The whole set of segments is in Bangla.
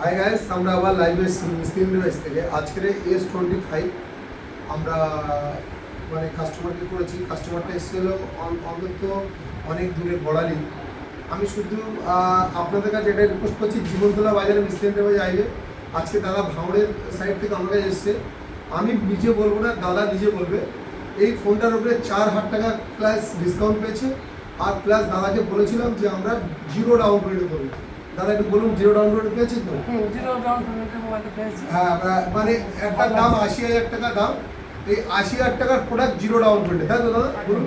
হাই গাইস, আমরা আবার লাইভে মিস্ত্রি ডিভাইস থেকে আজকের S25 আমরা মানে কাস্টমারকে করেছি। কাস্টমারটা এসেছিল অন্তত অনেক দূরে বড়ালি। আমি শুধু আপনাদের কাছে এটা রিকোয়েস্ট করছি, জীবনতলা বাজারে মিস্ত্রি ডিভাইস আইবে। আজকে দাদা ভাঙড়ের সাইড থেকে আমার কাছে এসছে। আমি নিজে বলবো না, দাদা নিজে বলবে। এই ফোনটার উপরে 4,000 টাকা প্লাস ডিসকাউন্ট পেয়েছে। আর প্লাস দাদাকে বলেছিলাম যে আমরা 0 ডাউন পেমেন্ট করবো। দাদা একটু বলুন, 0 ডাউন পেমেন্ট পেয়েছেন তো? 0 ডাউন পেমেন্টের মোবাইলটা পেয়েছি। হ্যাঁ, মানে একটা দাম 80,000 টাকা দাম। এই 80,000 টাকার প্রোডাক্ট 0 ডাউন পেমেন্ট, তাই তো দাদা? বলুন।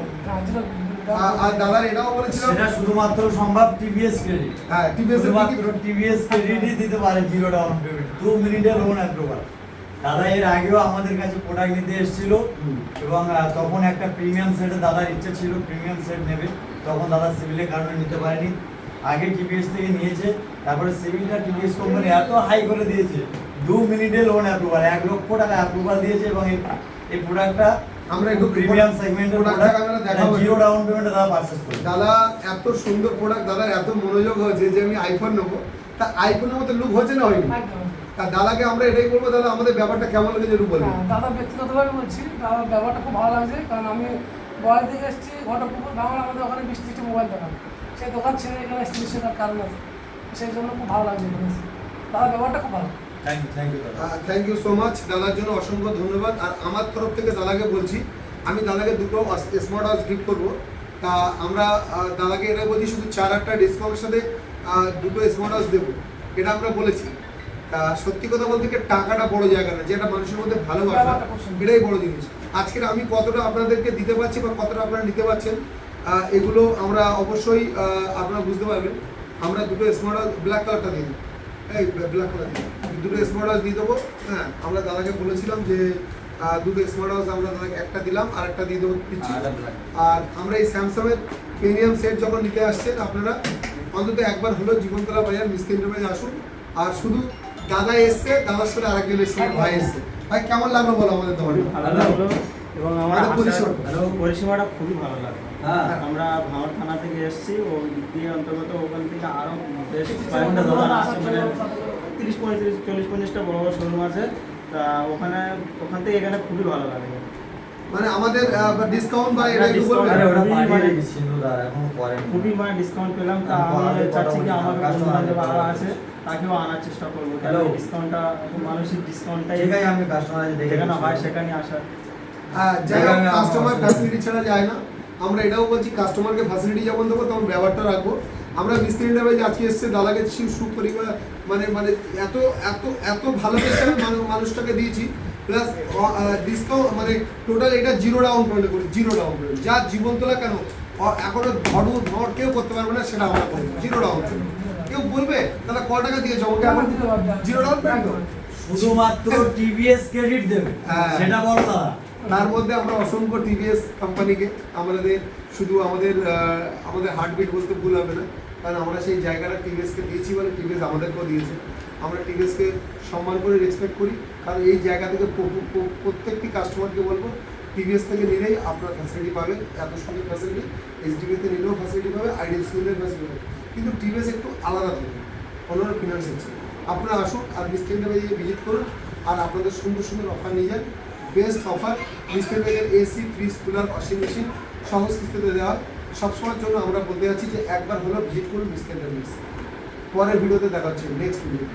আর দাদার এটাও বলেছিলাম সেটা শুধুমাত্র সম্ভব টিভিএস ক্রেডিট। হ্যাঁ, টিভিএস শুধুমাত্র টিভিএস ক্রেডিটই দিতে পারে 0 ডাউন পেমেন্ট, 2 মিনিটের লোন অ্যাপ্রুভাল। দাদা এর আগেও আমাদের কাছে প্রোডাক্ট নিতে এসেছিল এবং তখন একটা প্রিমিয়াম সেটে দাদার ইচ্ছে ছিল প্রিমিয়াম সেট নেবে। তখন দাদা সিভিলের কারণে নিতে পারেনি। আগে টিভিএস থেকে নিয়েছে, তারপরে সিভিলটা টিভিএস কোম্পানি এত হাই করে দিয়েছে, 2 মিনিটে লোন অ্যাপ্রুভাল, 1 লক্ষ টাকা অ্যাপ্রুভাল দিয়েছে। এবং এই প্রোডাক্টটা আমরা একটু প্রিমিয়াম সেগমেন্টের প্রোডাক্ট, 0 ডাউন পেমেন্টে দাদা পারচেজ করে। দাদা এত সুন্দর প্রোডাক্ট, দাদার এত মনোযোগ হয়েছে যে আমি আইফোন নেবো। তা আইফোনের মতো লুক হচ্ছে না, হয়নি? আর দাদাকে আমরা এটাই বলবো, দাদা আমাদের ব্যাপারটা কেমন লেগেছে একটু বলবেন। দাদা ব্যক্তিগতভাবে বলছি, দাদার ব্যাপারটা খুব ভালো লাগছে। কারণ আমি বড়াই থেকে এসেছি, ঘটকপুকুর ভাঙড়, আমাদের ওখানে 20-30টি মোবাইল দোকান। সেই দোকান ছেড়ে এখানে এসেছি, সেটার কারণ আছে। সেই জন্য খুব ভালো লাগছে এখানে এসে। দাদার ব্যাপারটা খুব ভালো। Thank you so much. দাদার জন্য অসংখ্য ধন্যবাদ। আর আমার তরফ থেকে দাদাকে বলছি, আমি দাদাকে 2টো স্মার্ট ওয়াচ গিফট করবো। তা আমরা দাদাকে এটা বলছি, শুধু 4,000 টাকা ডিসকাউন্টের সাথে 2টো স্মার্ট ওয়াচ দেবো, এটা আমরা বলেছি। তা সত্যি কথা বলতে কি, টাকাটা বড় জায়গা না, যেটা মানুষের মধ্যে ভালোবাসা, এটাই বড় জিনিস। আজকের আমি কতটা আপনাদেরকে দিতে পারছি বা কতটা আপনারা নিতে পারছেন, এগুলো আমরা অবশ্যই আপনারা বুঝতে পারবেন। আমরা 2টো স্মার্ট ওয়াচ, ব্ল্যাক কালারটা দিয়ে দিই, এই ব্ল্যাক কালার দিয়ে 2টো স্মার্ট ওয়াচ দিয়ে দেবো। হ্যাঁ, আমরা দাদাকে বলেছিলাম যে 2টো স্মার্ট ওয়াচ আমরা দাদাকে একটা দিলাম, আর একটা দিয়ে দেবো দিচ্ছি। আর আমরা এই স্যামসাংয়ের প্রিমিয়াম সেট যখন নিতে আসছেন, আপনারা অন্তত একবার হলেও জীবনতলা বাজার মিস্ত্রি ডিভাইসে আসুন। আর শুধু দাদা এসছে, দাদার সাথে আরেকজনের সঙ্গে ভাই এসছে। ভাই কেমন লাগলো বলো আমাদের দোকানে? ভালো লাগলো এবং আমার পরিষেবা পরিষেবাটা খুবই ভালো লাগলো। আমরা ভাঙড় থানা থেকে এসেছি, ওই দিক দিয়ে অন্তর্গত ওখান থেকে আরও বেশ কয়েকটা দোকান আসছে, মানে 30-40-50টা বড় বড় শোরুম আছে। তা ওখান থেকে এখানে খুবই ভালো লাগে। মানে আমাদের ডিসকাউন্ট বা এটা একটু বলবেন? খুবই মানে ডিসকাউন্ট পেলাম। তা আমি চাচ্ছি কি আমার বন্ধু-বান্ধব আরও আছে, তাকেও আনার চেষ্টা করবো। তাহলে ডিসকাউন্টটা, মানসিক ডিসকাউন্টটাই আমি কাস্টমার যেখানে হয় সেখানে আসার। যাই হোক, কাস্টমার ফ্যাসিলিটি ছাড়া যায় না। আমরা এটাও বলছি, কাস্টমারকে ফ্যাসিলিটি যেমন দেবো তেমন ব্যবহারটা রাখবো। আমরা মিস্ত্রি ডিভাইস আজকে এসছে, দাদাকে সুপরিবার মানে মানে এত এত এত ভালোবেসে মানুষটাকে দিয়েছি। প্লাস ডিসকাউন্ট মানে টোটাল এটা 0 ডাউন পেমেন্ট করি, 0 ডাউন পেমেন্ট। যা জীবনতলা কেন এখনো ধর কেউ করতে পারবে না, সেটা আমরা করি 0 ডাউন পেমেন্ট। কেউ বলবে দাদা ক টাকা দিয়েছো আমাকে, আমার 0 ডাউন পেমেন্ট শুধুমাত্র টিভিএস ক্রেডিট দেবে, সেটা বড় দাদা। তার মধ্যে আমরা অসংখ্য টিভিএস কোম্পানিকে, আমাদের শুধু আমাদের হার্টবিট বলতে ভুল হবে না, কারণ আমরা সেই জায়গাটা টিভিএসকে দিয়েছি বলে টিভিএস আমাদেরকেও দিয়েছে। আমরা টিভিএসকে সম্মান করে রেসপেক্ট করি, কারণ এই জায়গা থেকে প্রত্যেকটি কাস্টমারকে বলবো, টিভিএস থেকে নিলেই আপনার ফ্যাসিলিটি পাবেন। এত সুন্দর ফ্যাসিলিটি এইচডিবিতে নিলেও ফ্যাসিলিটি পাবে, আইডিয়াল সিভিলের ফ্যাসিলিটি পাবে। কিন্তু টিভিএস একটু আলাদা থাকে অন্যান্য ফিনান্সের চেয়ে। আপনারা আসুন আর মিস্ত্রি ডিভাইসে ভিজিট করুন, আর আপনাদের সুন্দর সুন্দর অফার নিয়ে যান। বেস্ট অফার মিস্ত্রি ডিভাইসের AC, fridge, cooler, washing machine সহজ কিস্তিতে দেওয়া। সবসময়ের জন্য আমরা বলতে যাচ্ছি যে একবার হলেও ভিজিট করুন মিস্ত্রি ডিভাইস। পরের ভিডিওতে দেখা হচ্ছে, নেক্সট ভিডিও।